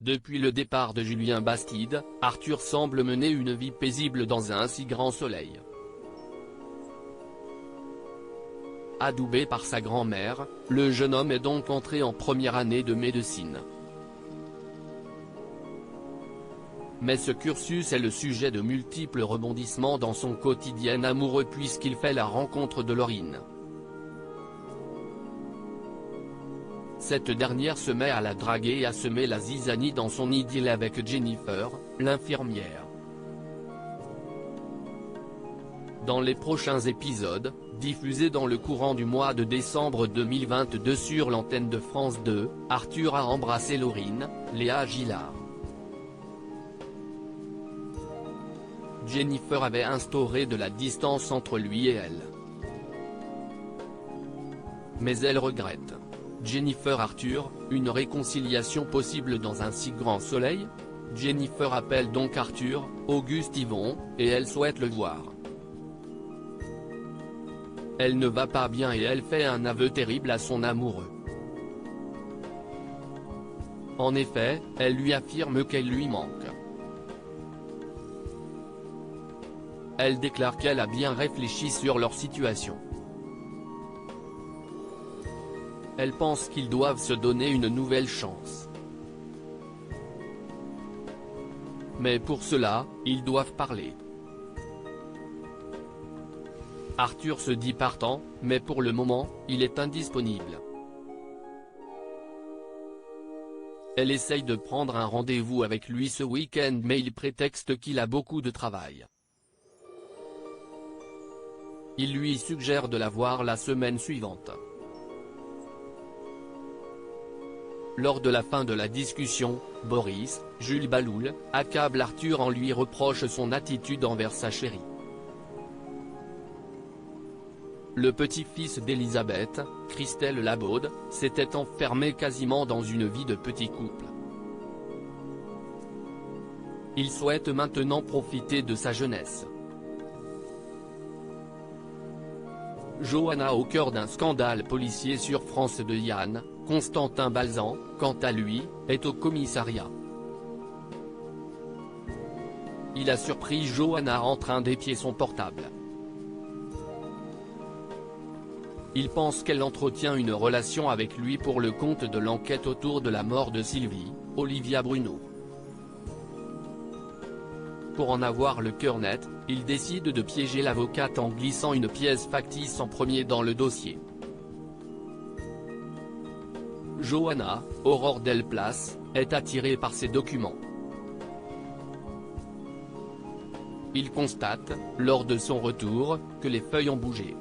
Depuis le départ de Julien Bastide, Arthur semble mener une vie paisible dans un si grand soleil. Adoubé par sa grand-mère, le jeune homme est donc entré en première année de médecine. Mais ce cursus est le sujet de multiples rebondissements dans son quotidien amoureux puisqu'il fait la rencontre de Laurine. Cette dernière se met à la draguer et à semer la zizanie dans son idylle avec Jennifer, l'infirmière. Dans les prochains épisodes, diffusés dans le courant du mois de décembre 2022 sur l'antenne de France 2, Arthur a embrassé Laurine, Léa Gillard. Jennifer avait instauré de la distance entre lui et elle. Mais elle regrette. Jennifer Arthur, une réconciliation possible dans un si grand soleil? Jennifer appelle donc Arthur, Auguste Yvon, et elle souhaite le voir. Elle ne va pas bien et elle fait un aveu terrible à son amoureux. En effet, elle lui affirme qu'elle lui manque. Elle déclare qu'elle a bien réfléchi sur leur situation. Elle pense qu'ils doivent se donner une nouvelle chance. Mais pour cela, ils doivent parler. Arthur se dit partant, mais pour le moment, il est indisponible. Elle essaye de prendre un rendez-vous avec lui ce week-end mais il prétexte qu'il a beaucoup de travail. Il lui suggère de la voir la semaine suivante. Lors de la fin de la discussion, Boris, Jules Baloul, accable Arthur en lui reproche son attitude envers sa chérie. Le petit-fils d'Elisabeth, Christelle Labaude, s'était enfermé quasiment dans une vie de petit couple. Il souhaite maintenant profiter de sa jeunesse. Johanna au cœur d'un scandale policier sur France 2. Yann, Constantin Balzan, quant à lui, est au commissariat. Il a surpris Johanna en train d'épier son portable. Il pense qu'elle entretient une relation avec lui pour le compte de l'enquête autour de la mort de Sylvie, Olivia Bruno. Pour en avoir le cœur net, il décide de piéger l'avocate en glissant une pièce factice en premier dans le dossier. Johanna, Aurore Delplace, est attirée par ces documents. Il constate, lors de son retour, que les feuilles ont bougé.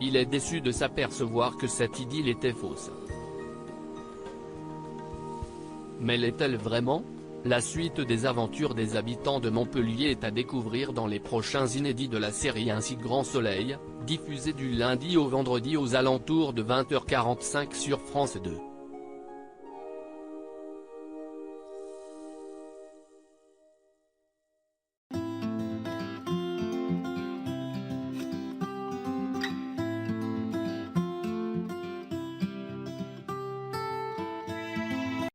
Il est déçu de s'apercevoir que cette idylle était fausse. Mais l'est-elle vraiment? La suite des aventures des habitants de Montpellier est à découvrir dans les prochains inédits de la série Un si grand soleil, diffusée du lundi au vendredi aux alentours de 20h45 sur France 2.